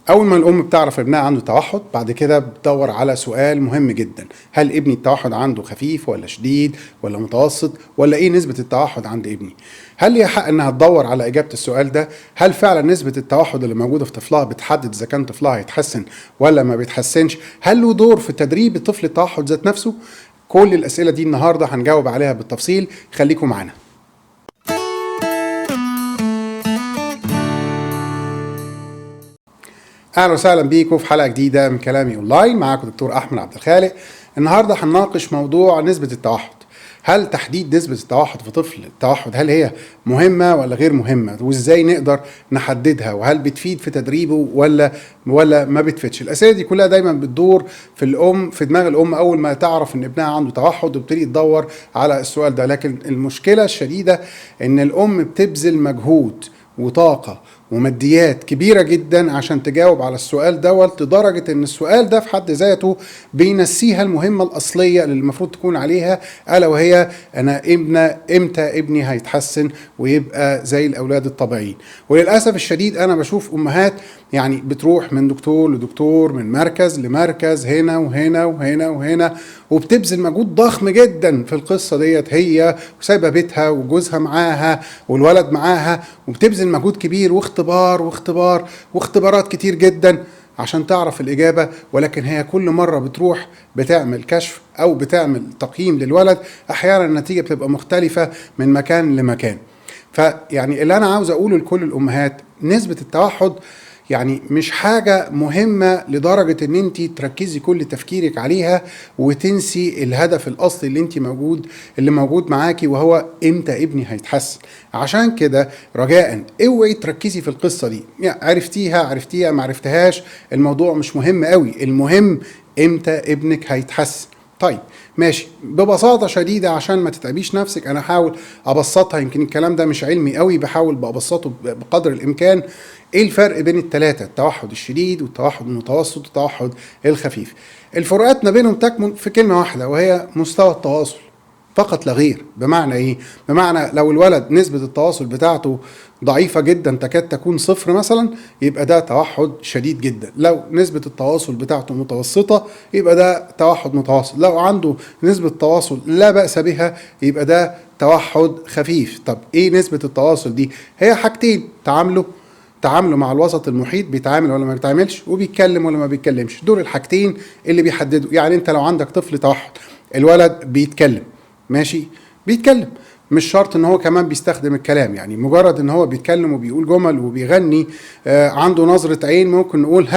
أول ما الأم بتعرف ابنها عنده توحد بعد كده بتدور على سؤال مهم جدا: هل ابني التوحد عنده خفيف ولا شديد ولا متوسط، ولا إيه نسبة التوحد عند ابني؟ هل ليها حق إنها تدور على إجابة السؤال ده؟ هل فعلا نسبة التوحد اللي موجودة في طفلها بتحدد إذا كان طفلها هيتحسن ولا ما بيتحسنش؟ هل له دور في تدريب الطفل التوحد ذات نفسه؟ كل الأسئلة دي النهاردة هنجاوب عليها بالتفصيل، خليكم معانا. اهلا وسهلا بيكم في حلقه جديده من كلامي اونلاين. معاكم دكتور احمد عبد الخالق. النهارده هنناقش موضوع نسبه التوحد. هل تحديد نسبه التوحد في طفل التوحد هل هي مهمه ولا غير مهمه، وازاي نقدر نحددها، وهل بتفيد في تدريبه ولا ما بتفيدش؟ الاسئله دي كلها دايما بتدور في دماغ الام اول ما تعرف ان ابنها عنده توحد، وبتبتدي تدور على السؤال ده. لكن المشكله الشديده ان الام بتبذل مجهود وطاقة وماديات كبيرة جدا عشان تجاوب على السؤال دوت، لدرجة ان السؤال ده في حد ذاته بينسيها المهمة الأصلية اللي المفروض تكون عليها، ألا وهي أنا إمتى ابني هيتحسن ويبقى زي الأولاد الطبيعيين. وللأسف الشديد أنا بشوف أمهات يعني بتروح من دكتور لدكتور، من مركز لمركز، هنا وهنا وهنا وهنا، وبتبذل مجهود ضخم جدا في القصة ديت، هي وسايبة بيتها وجوزها معاها والولد معاها، وبتبذل مجهود كبير واختبارات كتير جدا عشان تعرف الإجابة. ولكن هي كل مرة بتروح بتعمل كشف أو بتعمل تقييم للولد، أحيانا النتيجة بتبقى مختلفة من مكان لمكان. فيعني اللي أنا عاوز أقوله لكل الأمهات: نسبة التوحد يعني مش حاجة مهمة لدرجة ان انت تركزي كل تفكيرك عليها وتنسي الهدف الاصلي اللي موجود معاكي، وهو امتى ابني هيتحسن. عشان كده رجاء اوعي تركزي في القصة دي، يعني عرفتيها ما عرفتهاش، الموضوع مش مهم قوي، المهم امتى ابنك هيتحسن. طيب ماشي، ببساطة شديدة عشان ما تتعبيش نفسك أنا هحاول أبسطها، يمكن الكلام ده مش علمي قوي، بحاول بأبسطه بقدر الإمكان. إيه الفرق بين الثلاثة؟ التوحد الشديد والتوحد المتوسط والتوحد الخفيف. الفروقات ما بينهم تكمن في كلمة واحدة، وهي مستوى التواصل فقط لا غير. بمعنى ايه؟ بمعنى لو الولد نسبة التواصل بتاعته ضعيفة جدا تكاد تكون صفر مثلا، يبقى ده توحد شديد جدا. لو نسبة التواصل بتاعته متوسطة يبقى ده توحد متوسط. لو عنده نسبة تواصل لا بأس بها يبقى ده توحد خفيف. طب ايه نسبة التواصل دي؟ هي حاجتين: تعامله مع الوسط المحيط، بيتعامل ولا ما بيتعاملش، وبيتكلم ولا ما بيتكلمش. دول الحاجتين اللي بيحددوا. يعني انت لو عندك طفل توحد الولد بيتكلم، ماشي، بيتكلم، مش شرط ان هو كمان بيستخدم الكلام، يعني مجرد ان هو بيتكلم وبيقول جمل وبيغني، عنده نظرة عين ممكن نقول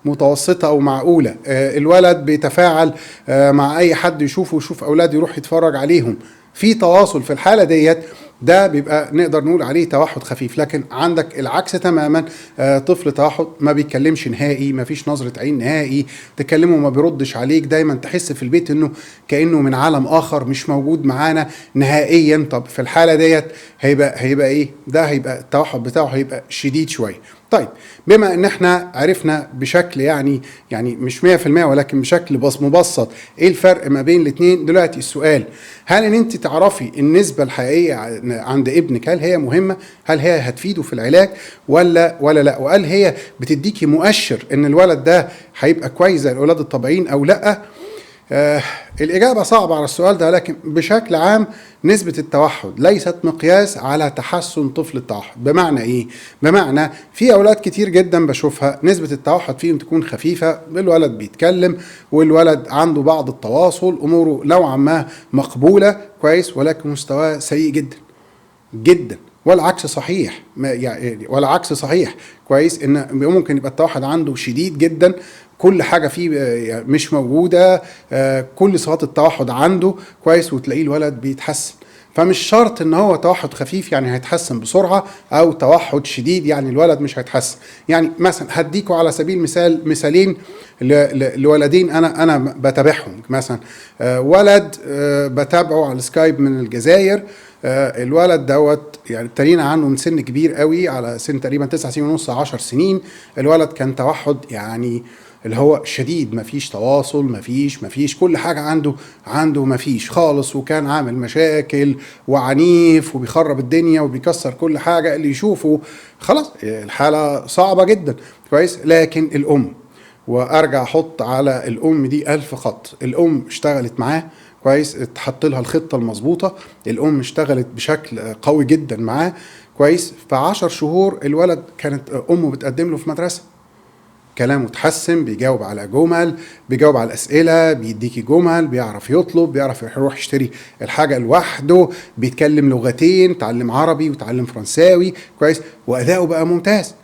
متوسطة او معقولة. الولد بيتفاعل مع اي حد يشوفه، ويشوف اولاد يروح يتفرج عليهم، في تواصل في الحالة ديت، ده بيبقى نقدر نقول عليه توحد خفيف. لكن عندك العكس تماما، طفل توحد ما بيتكلمش نهائي، ما فيش نظرة عين نهائي، تكلمه ما بيردش عليك، دايما تحس في البيت انه كأنه من عالم اخر، مش موجود معانا نهائيا. طب في الحالة ديت هيبقى ايه؟ ده هيبقى التوحد بتاعه هيبقى شديد شوية. طيب بما ان احنا عرفنا بشكل يعني مش 100% ولكن بشكل مبسط ايه الفرق ما بين الاثنين، دلوقتي السؤال: هل ان انت تعرفي النسبة الحقيقية عند ابنك هل هي مهمة؟ هل هي هتفيده في العلاج ولا لا؟ وهل هي بتديكي مؤشر ان الولد ده هيبقى كويس زي الاولاد الطبيعيين او لا؟ الإجابة صعبة على السؤال ده، لكن بشكل عام نسبة التوحد ليست مقياس على تحسن طفل التوحد. بمعنى إيه؟ بمعنى في أولاد كتير جدا بشوفها نسبة التوحد فيهم تكون خفيفة، الولد بيتكلم والولد عنده بعض التواصل، أموره نوعا ما مقبولة كويس، ولكن مستواه سيء جدا جدا. والعكس صحيح، والعكس صحيح كويس، ان ممكن يبقى التوحد عنده شديد جدا، كل حاجه فيه مش موجوده، كل صفات التوحد عنده كويس، وتلاقيه الولد بيتحسن. فمش شرط ان هو توحد خفيف يعني هيتحسن بسرعه، او توحد شديد يعني الولد مش هيتحسن. يعني مثلا هديكوا على سبيل المثال مثالين لولدين انا بتابعهم. مثلا ولد بتابعه على السكايب من الجزائر، الولد دوت يعني ابتدينا عنه من سن كبير قوي، على سن تقريبا 9 سنين ونص 10 سنين. الولد كان توحد يعني اللي هو شديد، مفيش تواصل، مفيش كل حاجة عنده مفيش خالص، وكان عامل مشاكل وعنيف وبيخرب الدنيا وبيكسر كل حاجة اللي يشوفه. خلاص الحالة صعبة جدا كويس. لكن الأم، وارجع احط على الام دي 1000 خط، الام اشتغلت معاه كويس، اتحط لها الخطه المظبوطه، الام اشتغلت بشكل قوي جدا معاه كويس. في 10 شهور الولد كانت امه بتقدم له في مدرسه، كلامه اتحسن، بيجاوب على جمل، بيجاوب على الاسئله، بيديكي جمل، بيعرف يطلب، بيعرف يروح يشتري الحاجه لوحده، بيتكلم لغتين، تعلم عربي وتعلم فرنساوي كويس، واداؤه بقى ممتاز،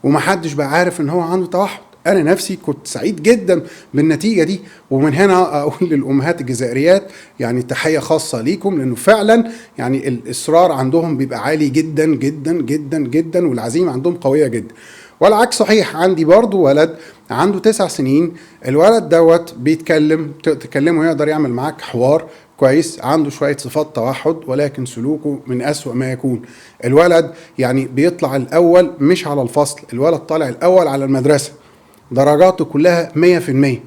ومحدش بقى عارف ان هو عنده توحد. انا نفسي كنت سعيد جدا بالنتيجه دي، ومن هنا اقول للامهات الجزائريات يعني تحيه خاصه ليكم، لانه فعلا يعني الاصرار عندهم بيبقى عالي جدا جدا جدا جدا، والعزيمه عندهم قويه جدا. والعكس صحيح، عندي برضو ولد عنده 9 سنين، الولد دوت بيتكلم، تكلمه يقدر يعمل معاك حوار كويس، عنده شوية صفات توحد ولكن سلوكه من أسوأ ما يكون. الولد يعني بيطلع الأول مش على الفصل، الولد طالع الأول على المدرسة، درجاته كلها 100%،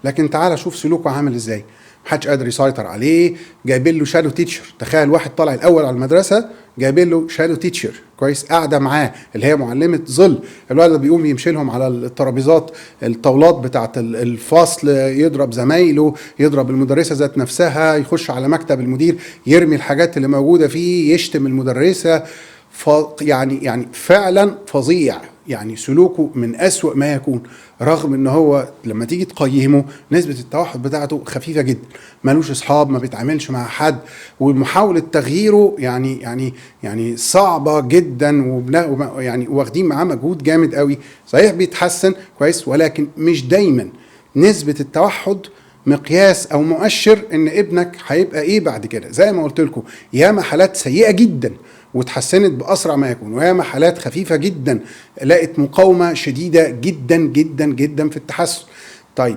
لكن تعال شوف سلوكه عامل ازاي، محدش قادر يسيطر عليه، جايبين له شادو تيتشر. تخيل واحد طالع الاول على المدرسه جايبين له شادو تيتشر كويس، قاعده معاه اللي هي معلمه ظل. الولد بيقوم يمشي لهم على الترابيزات، الطاولات بتاعه الفصل، يضرب زمايله، يضرب المدرسه ذات نفسها، يخش على مكتب المدير يرمي الحاجات اللي موجوده فيه، يشتم المدرسه. يعني فعلا فظيع، يعني سلوكه من أسوأ ما يكون، رغم ان هو لما تيجي تقيمه نسبة التوحد بتاعته خفيفة جدا، ملوش اصحاب، ما بيتعاملش مع حد، ومحاولة تغييره يعني صعبة جدا، يعني واخدين معاه مجهود جامد قوي. صحيح بيتحسن كويس، ولكن مش دايما نسبة التوحد مقياس او مؤشر ان ابنك هيبقى ايه بعد كده. زي ما قلت لكم، ياما حالات سيئة جدا وتحسنت بأسرع ما يكون، وياما حالات خفيفة جدا لقت مقاومة شديدة جدا جدا جدا في التحسن. طيب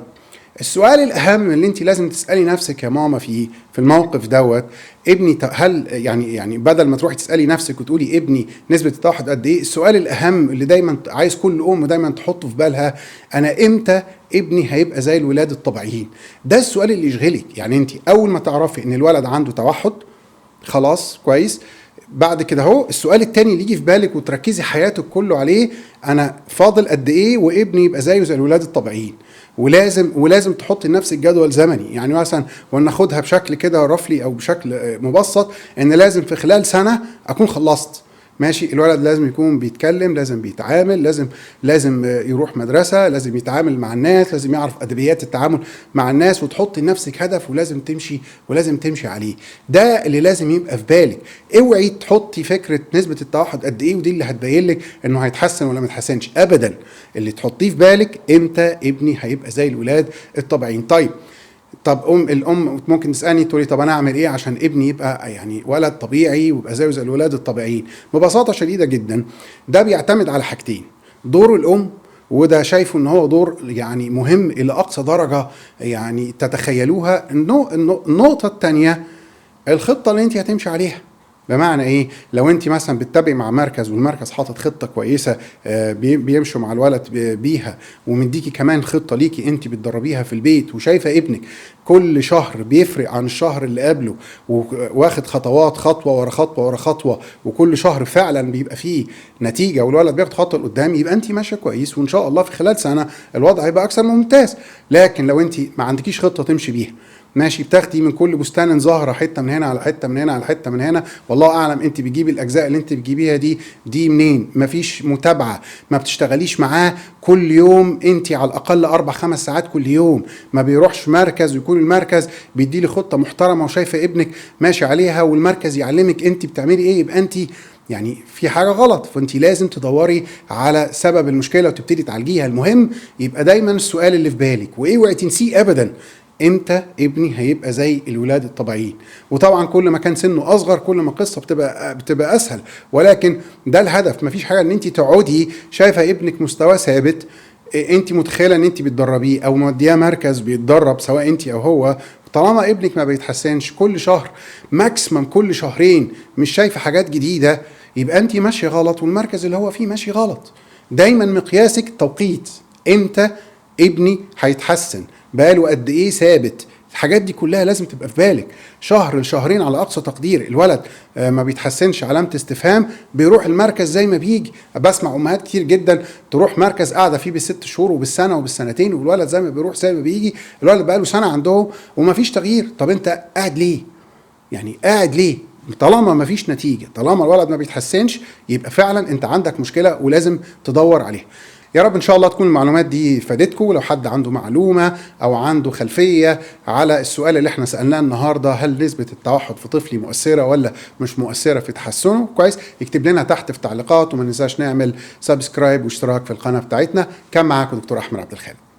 السؤال الأهم اللي انت لازم تسألي نفسك يا ماما في الموقف دوت، ابني هل يعني بدل ما تروحي تسألي نفسك وتقولي ابني نسبة التوحد قد ايه، السؤال الأهم اللي دايما عايز كل أم دايما تحطه في بالها، أنا إمتى ابني هيبقى زي الولاد الطبيعيين؟ ده السؤال اللي يشغلك. يعني انت أول ما تعرفي إن الولد عنده توحد خلاص كويس، بعد كده اهو السؤال التاني اللي يجي في بالك وتركزي حياتك كله عليه، انا فاضل قد ايه وابني يبقى زيه زي الولاد الطبيعيين. ولازم تحطي لنفسك جدول زمني، يعني مثلا وناخدها بشكل كده رفلي او بشكل مبسط، ان لازم في خلال سنه اكون خلصت. ماشي، الولد لازم يكون بيتكلم، لازم بيتعامل، لازم يروح مدرسة، لازم يتعامل مع الناس، لازم يعرف أدبيات التعامل مع الناس، وتحطي لنفسك هدف ولازم تمشي عليه. ده اللي لازم يبقى في بالك. اوعي تحطي فكرة نسبة التوحد قد ايه ودي اللي هتبين لك انه هيتحسن ولا ما يتحسنش ابدا. اللي تحطيه في بالك امتى ابني هيبقى زي الولاد الطبيعيين. طب الام ممكن تسالني تقولي طب انا اعمل ايه عشان ابني يبقى يعني ولد طبيعي ويبقى زيه زي الولاد الطبيعيين؟ ببساطه شديده جدا ده بيعتمد على حاجتين: دور الام، وده شايفه ان هو دور يعني مهم الى اقصى درجه يعني تتخيلوها. النقطه الثانيه الخطه اللي انت هتمشي عليها. بمعنى ايه؟ لو انت مثلا بتتابعي مع مركز والمركز حاطط خطه كويسه بيمشوا مع الولد بيها، ومديكي كمان خطه ليكي انت بتدربيها في البيت، وشايفه ابنك كل شهر بيفرق عن الشهر اللي قبله، واخد خطوات خطوه ورا خطوه ورا خطوه، وكل شهر فعلا بيبقى فيه نتيجه والولد بياخد خطوه لقدام، يبقى انت ماشيه كويس، وان شاء الله في خلال سنه الوضع هيبقى اكثر من ممتاز. لكن لو انت ما عندكيش خطه تمشي بيها، ماشي بتاخدي من كل بستان زهره حته من هنا على حته من هنا على حته من هنا، والله اعلم انت بتجيبي الاجزاء اللي انت بتجيبيها دي منين، مفيش متابعه، ما بتشتغليش معاه كل يوم، انت على الاقل 4-5 ساعات كل يوم، ما بيروحش مركز ويكون المركز بيديلي خطه محترمه وشايفه ابنك ماشي عليها، والمركز يعلمك انت بتعملي ايه، يبقى انت يعني في حاجه غلط. فانت لازم تدوري على سبب المشكله وتبتدي تعالجيها. المهم يبقى دايما السؤال اللي في بالك، واوعي تنسيه ابدا: امتى ابني هيبقى زي الولاد الطبيعيين؟ وطبعا كل ما كان سنه اصغر كل ما القصه بتبقى اسهل، ولكن ده الهدف. مفيش حاجه ان انت تقعدي شايفه ابنك مستواه ثابت انت متخيله ان انت بتدربيه او مودياه مركز بيتدرب سواء انت او هو، طالما ابنك ما بيتحسنش كل شهر ماكسيمم كل شهرين مش شايفه حاجات جديده، يبقى انت ماشيه غلط والمركز اللي هو فيه ماشي غلط. دايما مقياسك توقيت، امتى ابني هيتحسن، بقاله قد ايه ثابت، الحاجات دي كلها لازم تبقى في بالك. شهر لشهرين على اقصى تقدير الولد ما بيتحسنش علامه استفهام، بيروح المركز زي ما بيجي. بسمع امهات كتير جدا تروح مركز قاعده فيه بالست شهور وبالسنه وبالسنتين، والولد زي ما بيروح زي ما بيجي، الولد بقاله سنه عندهم وما فيش تغيير. طب انت قاعد ليه؟ يعني قاعد ليه؟ طالما ما فيش نتيجه، طالما الولد ما بيتحسنش، يبقى فعلا انت عندك مشكله ولازم تدور عليها. يا رب ان شاء الله تكون المعلومات دي فادتكم. ولو حد عنده معلومه او عنده خلفيه على السؤال اللي احنا سالناه النهارده، هل نسبه التوحد في طفلي مؤثره ولا مش مؤثره في تحسنه، كويس يكتب لنا تحت في تعليقات. وما ننساش نعمل سبسكرايب واشتراك في القناه بتاعتنا. كان معاكم دكتور احمد عبد الخالق.